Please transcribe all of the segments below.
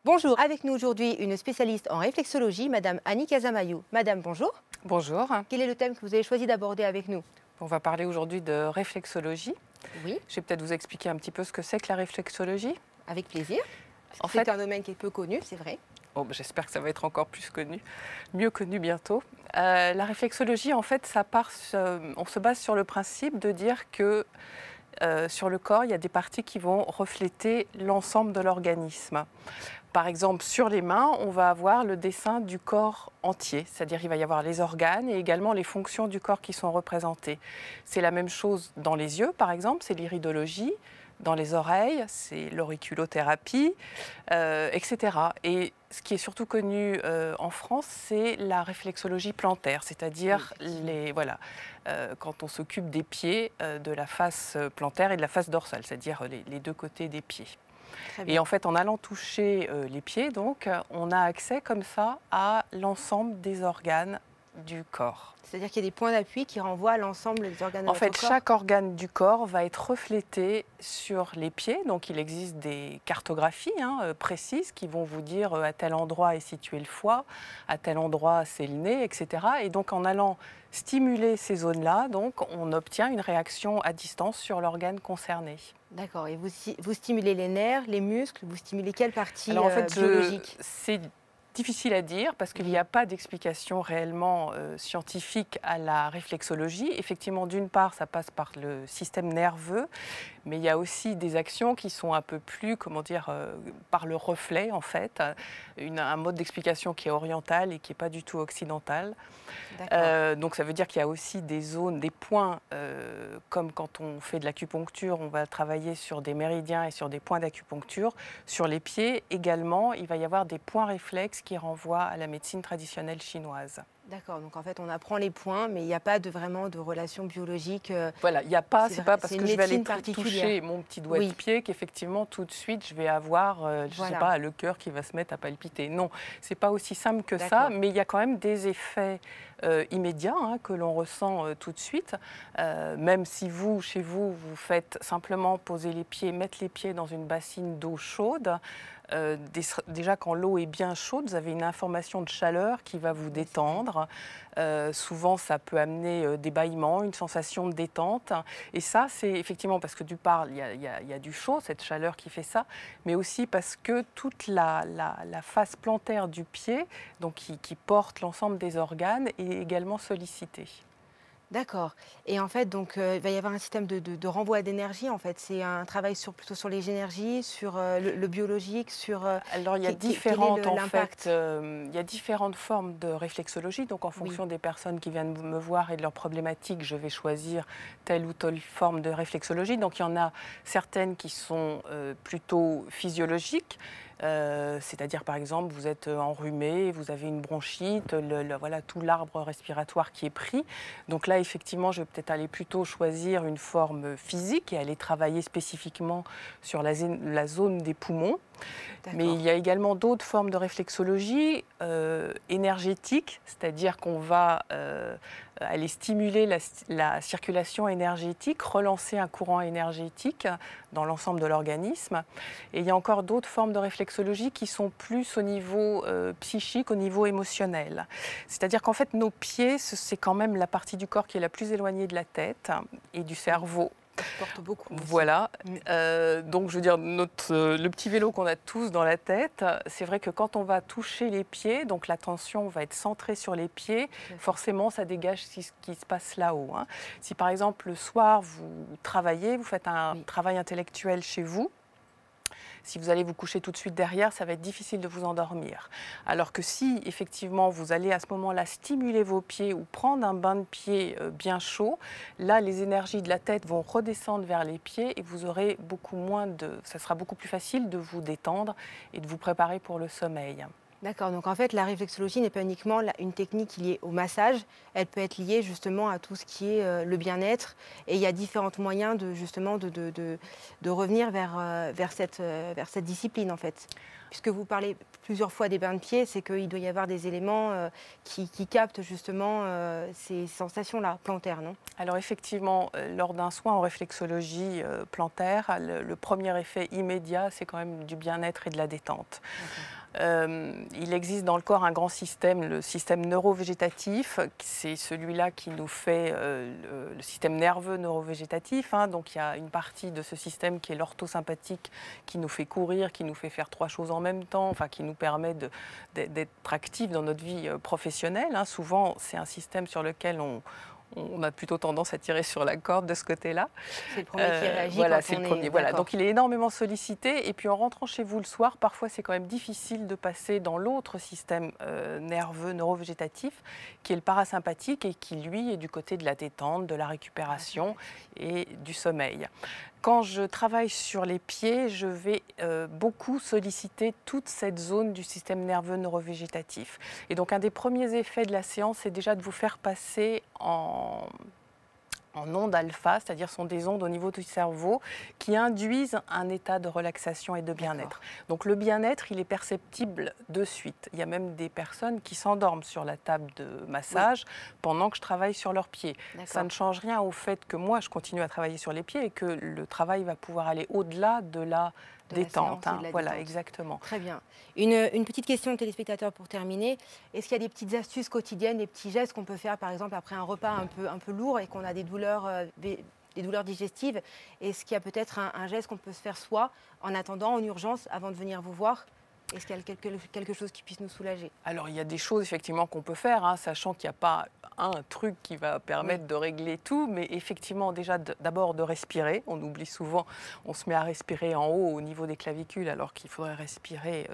Bonjour, avec nous aujourd'hui une spécialiste en réflexologie, Madame Annie Casamayou. Madame, bonjour. Bonjour. Quel est le thème que vous avez choisi d'aborder avec nous? On va parler aujourd'hui de réflexologie. Oui. Je vais peut-être vous expliquer un petit peu ce que c'est que la réflexologie. Avec plaisir. En C'est fait, un domaine qui est peu connu, c'est vrai. bon, j'espère que ça va être encore plus connu, mieux connu bientôt. La réflexologie, en fait, on se base sur le principe de dire que sur le corps, il y a des parties qui vont refléter l'ensemble de l'organisme. Par exemple, sur les mains, on va avoir le dessin du corps entier, c'est-à-dire il va y avoir les organes et également les fonctions du corps qui sont représentées. C'est la même chose dans les yeux, par exemple, c'est l'iridologie. Dans les oreilles, c'est l'auriculothérapie, etc. Et ce qui est surtout connu en France, c'est la réflexologie plantaire, c'est-à-dire quand on s'occupe des pieds, de la face plantaire et de la face dorsale, c'est-à-dire les deux côtés des pieds. Et en fait, en allant toucher les pieds, donc, on a accès comme ça à l'ensemble des organes du corps. C'est-à-dire qu'il y a des points d'appui qui renvoient à l'ensemble des organes de En notre fait, corps. chaque organe du corps va être reflété sur les pieds. Donc, il existe des cartographies précises qui vont vous dire à tel endroit est situé le foie, à tel endroit c'est le nez, etc. Et donc, en allant stimuler ces zones-là, donc, on obtient une réaction à distance sur l'organe concerné. D'accord. Et vous stimulez les nerfs, les muscles, vous stimulez quelle partie Alors, en fait, biologique? c'est difficile à dire parce qu'il n'y a pas d'explication réellement scientifique à la réflexologie. Effectivement, d'une part, ça passe par le système nerveux, mais il y a aussi des actions qui sont un peu plus, par le reflet en fait, un mode d'explication qui est oriental et qui n'est pas du tout occidental. Donc ça veut dire qu'il y a aussi des zones, des points, comme quand on fait de l'acupuncture, on va travailler sur des méridiens et sur des points d'acupuncture. Sur les pieds également, il va y avoir des points réflexes qui renvoient à la médecine traditionnelle chinoise. D'accord, donc en fait on apprend les points, mais il n'y a pas vraiment de relation biologique. Voilà, il n'y a pas, c'est pas parce que je vais aller toucher mon petit doigt de pied qu'effectivement tout de suite je vais avoir, je sais pas, le cœur qui va se mettre à palpiter. Non, c'est pas aussi simple que ça, mais il y a quand même des effets immédiats que l'on ressent tout de suite. Même si vous, chez vous, vous faites simplement poser les pieds, mettre les pieds dans une bassine d'eau chaude. Déjà, quand l'eau est bien chaude, vous avez une information de chaleur qui va vous détendre. Souvent, ça peut amener des bâillements, une sensation de détente. Et ça, c'est effectivement parce que il y a du chaud, cette chaleur qui fait ça, mais aussi parce que toute la face plantaire du pied, donc qui porte l'ensemble des organes, est également sollicitée. D'accord. Et en fait, donc, il va y avoir un système de renvoi d'énergie. En fait, c'est un travail plutôt sur les énergies, sur le biologique, sur. Alors, il y a il y a différentes formes de réflexologie. Donc, en fonction des personnes qui viennent me voir et de leurs problématiques, je vais choisir telle ou telle forme de réflexologie. Donc, il y en a certaines qui sont plutôt physiologiques. C'est-à-dire, par exemple, vous êtes enrhumé, vous avez une bronchite, voilà, tout l'arbre respiratoire qui est pris. Donc là, effectivement, je vais peut-être aller plutôt choisir une forme physique et aller travailler spécifiquement sur la zone des poumons. Mais il y a également d'autres formes de réflexologie énergétique, c'est-à-dire qu'on va aller stimuler la circulation énergétique, relancer un courant énergétique dans l'ensemble de l'organisme. Et il y a encore d'autres formes de réflexologie qui sont plus au niveau psychique, au niveau émotionnel. C'est-à-dire qu'en fait, nos pieds, c'est quand même la partie du corps qui est la plus éloignée de la tête et du cerveau. Ça porte beaucoup. Voilà. Donc, je veux dire, le petit vélo qu'on a tous dans la tête, c'est vrai que quand on va toucher les pieds, donc l'attention va être centrée sur les pieds, forcément, ça dégage ce qui se passe là-haut. Si, par exemple, le soir, vous travaillez, vous faites un travail intellectuel chez vous, si vous allez vous coucher tout de suite derrière, ça va être difficile de vous endormir. Alors que si, effectivement, vous allez à ce moment-là stimuler vos pieds ou prendre un bain de pied bien chaud, là, les énergies de la tête vont redescendre vers les pieds et vous aurez ça sera beaucoup plus facile de vous détendre et de vous préparer pour le sommeil. D'accord, donc en fait la réflexologie n'est pas uniquement une technique liée au massage, elle peut être liée justement à tout ce qui est le bien-être, et il y a différents moyens de justement de revenir vers cette discipline en fait. Puisque vous parlez plusieurs fois des bains de pieds, c'est qu'il doit y avoir des éléments qui captent justement ces sensations-là, plantaires, non? Alors effectivement, lors d'un soin en réflexologie plantaire, le premier effet immédiat, c'est quand même du bien-être et de la détente. Il existe dans le corps un grand système, le système neurovégétatif. C'est celui-là qui nous fait le système nerveux neurovégétatif. Hein. Donc il y a une partie de ce système qui est l'orthosympathique, qui nous fait courir, qui nous fait faire 3 choses en même temps, enfin, qui nous permet d'être actifs dans notre vie professionnelle. Hein. Souvent, c'est un système sur lequel on a plutôt tendance à tirer sur la corde de ce côté-là. C'est le premier qui réagit. Voilà, c'est le premier. Voilà. Donc il est énormément sollicité. Et puis en rentrant chez vous le soir, parfois c'est quand même difficile de passer dans l'autre système nerveux, neurovégétatif, qui est le parasympathique et qui, lui, est du côté de la détente, de la récupération et du sommeil. Quand je travaille sur les pieds, je vais beaucoup solliciter toute cette zone du système nerveux neurovégétatif. Et donc un des premiers effets de la séance, c'est déjà de vous faire passer en ondes alpha, c'est-à-dire sont des ondes au niveau du cerveau qui induisent un état de relaxation et de bien-être. Donc le bien-être, il est perceptible de suite. Il y a même des personnes qui s'endorment sur la table de massage pendant que je travaille sur leurs pieds. Ça ne change rien au fait que moi, je continue à travailler sur les pieds et que le travail va pouvoir aller au-delà de la détente. Voilà, exactement. Très bien. Une petite question de téléspectateur pour terminer. Est-ce qu'il y a des petites astuces quotidiennes, des petits gestes qu'on peut faire, par exemple, après un repas un peu lourd et qu'on a des douleurs digestives? Est-ce qu'il y a peut-être un geste qu'on peut se faire soi, en attendant, en urgence, avant de venir vous voir? Est-ce qu'il y a quelque chose qui puisse nous soulager? Alors, il y a des choses, effectivement, qu'on peut faire, hein, sachant qu'il n'y a pas un truc qui va permettre de régler tout, mais effectivement, déjà, d'abord de respirer. On oublie souvent, on se met à respirer en haut, au niveau des clavicules, alors qu'il faudrait respirer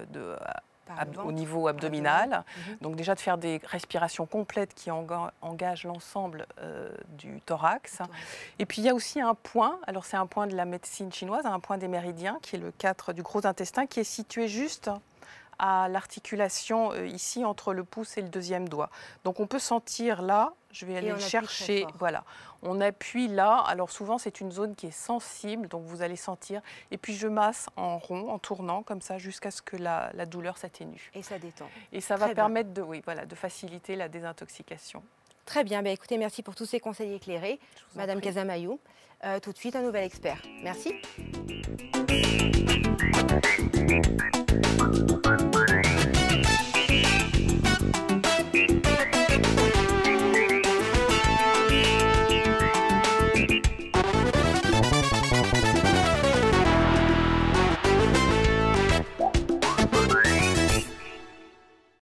au niveau abdominal. Donc déjà de faire des respirations complètes qui engagent l'ensemble du thorax. Et puis il y a aussi un point, alors c'est un point de la médecine chinoise, un point des méridiens, qui est le 4 du gros intestin, qui est situé juste à l'articulation ici entre le pouce et le deuxième doigt. Donc on peut sentir là, je vais aller chercher, voilà, on appuie là, alors souvent c'est une zone qui est sensible, donc vous allez sentir, et puis je masse en rond, en tournant comme ça jusqu'à ce que la douleur s'atténue. Et ça détend. Et ça va permettre de faciliter la désintoxication. Très bien, écoutez, merci pour tous ces conseils éclairés, Madame Casamayou. Tout de suite, un nouvel expert. Merci.